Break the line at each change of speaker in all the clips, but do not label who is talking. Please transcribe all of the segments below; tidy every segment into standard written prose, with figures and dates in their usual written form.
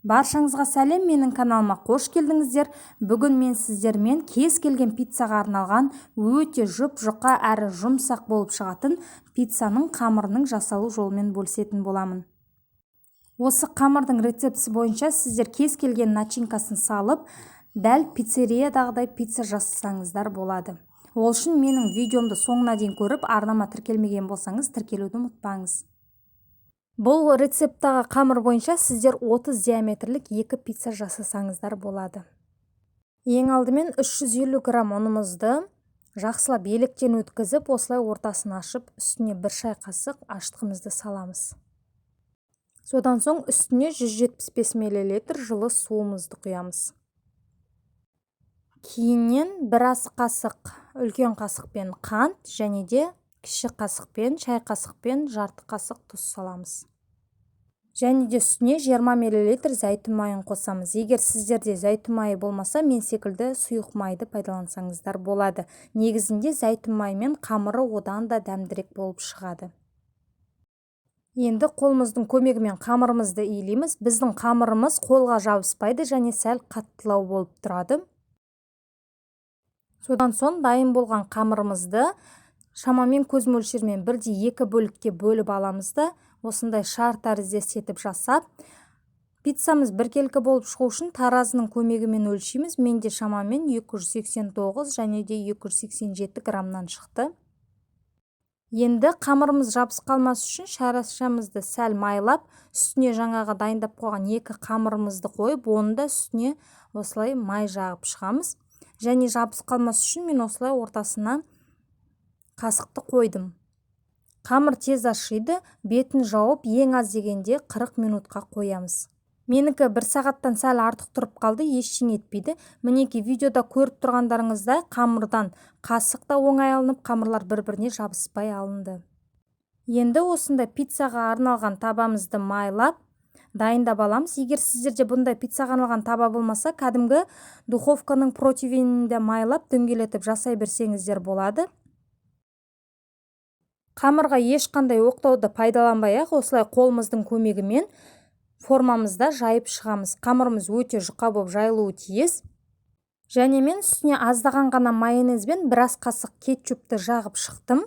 Баршаңызға сәлем, менің каналыма қош келдіңіздер. Бүгін мен сіздермен кез келген пиццаға арналған өте жұп-жұқа әрі жұмсақ болып шығатын пиццаның қамырының жасалу жолымен бөлісетін боламын. Осы қамырдың рецептісі бойынша сіздер кез келген начинкасын салып, дәл пиццериядағыдай пицца жасасаңыздар болады. Ол үшін менің видеомды соңына дейін көріп, арнама тіркелмеген болсаңыз, тіркелуді ұмытпаңыз. Бұл рецепттағы қамыр бойынша сіздер 30 диаметрлік 2 пицца жасасаңыздар болады. Ең алдымен 350 грамм ұнымызды жақсылап електен өткізіп, осылай ортасын ашып, үстіне 1 шай қасық аштығымызды саламыз. Содан соң үстіне 175 мл жылы суымызды құямыз. Кейіннен 1 ас қасық үлкен қасықпен қант және де кіші қасықпен, шай қасықпен жарты қасық тұз саламыз. Және де үстіне 20 мл зәйтүн майын қосамыз. Егер сіздерде зәйтүн майы болмаса, мен секілді сұйық майды пайдалансаңыздар болады. Негізінде зәйтүн майымен қамыры одан да дәмдірек болып шығады. Енді қолымыздың көмегімен қамырымызды иілейміз. Біздің қамырымыз қолға жабыспайды және сәл қаттылау болып тұрады. Содан соң дайын болған қамырымызды шамамен көз мөлшермен 1/2 бөлікке бөліп аламыз да, осындай шар тәріздес етіп жасап, пиццамыз біркелкі болып шығу үшін таразының көмегімен өлшейміз. Менде шамамен 289 және де 287 граммнан шықты. Енді қамырымыз жабыс қалмас үшін шарашамызды сәл майлап, үстіне жаңағы дайындап қойған 2 қамырымызды қойып, оны да үстіне осылай май жағып шығамыз. Және жабыс қалмас үшін мен осылай ортасына қасықты қойдым. Қамыр тез ашиды, бетін жауып, ең аз дегенде 40 минутқа қоямыз. Менікі 1 сағаттан сәл артық тұрып қалды, ештеңе етпейді. Мінеки видеода көріп тұрғандарыңыздай қамырдан қасық та оңай алынып, қамырлар бір-біріне жабыспай алынды. Енді осындай пиццаға арналған табамызды майлап, дайындап аламыз. Егер сіздерде бұндай пиццаға арналған таба болмаса, кәдімгі духовканың противенінде майлап, дөңгелетіп жасай берсеңіздер болады. Қамырға ешқандай оқтауды пайдаланбай-ақ, осылай қолымыздың көмегімен формамызда жайып шығамыз. Қамырымыз өте жұқа болып жайылуы тиіс. Және мен үстіне аздаған ғана майонезбен 1 ас қасық кетчупты жағып шықтым.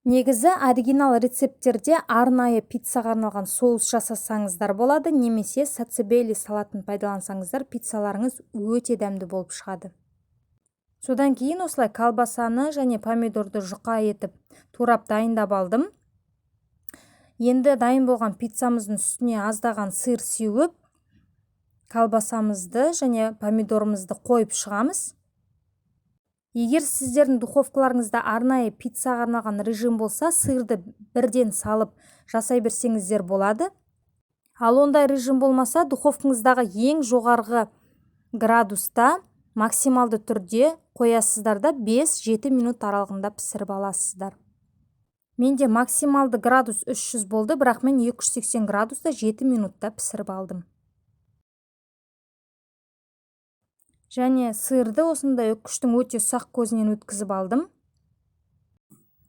Негізі оригинал рецепттерде арнайы пиццаға арналған соус жасасаңыздар болады, немесе сацебели салатын пайдалансаңыздар, пиццаларыңыз өте дәмді болып шығады. Содан кейін осылай колбасаны және помидорды жұқа етіп турап дайындап алдым. Енді дайын болған пиццамыздың үстіне аздаған сыр сеуіп, колбасамызды және помидорымызды қойып шығамыз. Егер сіздердің духовкаларыңызда арнайы пиццаға арналған режим болса, сырды бірден салып жасай берсеңіздер болады. Ал ондай режим болмаса, духовкаңыздағы ең жоғарғы градуста максималды түрде қоясыздар да 5-7 минут аралығында пісіріп аласыздар. Менде максималды градус 300 болды, бірақ мен 280 градуста 7 минутта пісіріп алдым. Және сырды осындай үккіштің өте ұсақ көзінен өткізіп алдым.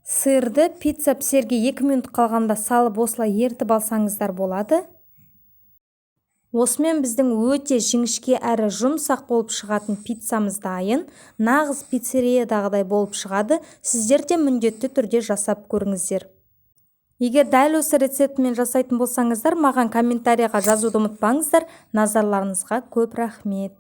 Сырды пицца пісерге 2 минут қалғанда салып осылай ертіп алсаңыздар болады. Осымен біздің өте жіңішке әрі жұмсақ болып шығатын пиццамыз дайын. Нағыз пиццериядағыдай болып шығады. Сіздер де міндетті түрде жасап көріңіздер. Егер дәл осы рецептімен жасайтын болсаңыздар, маған комментарияға жазуды ұмытпаңыздар. Назарларыңызға көп рахмет.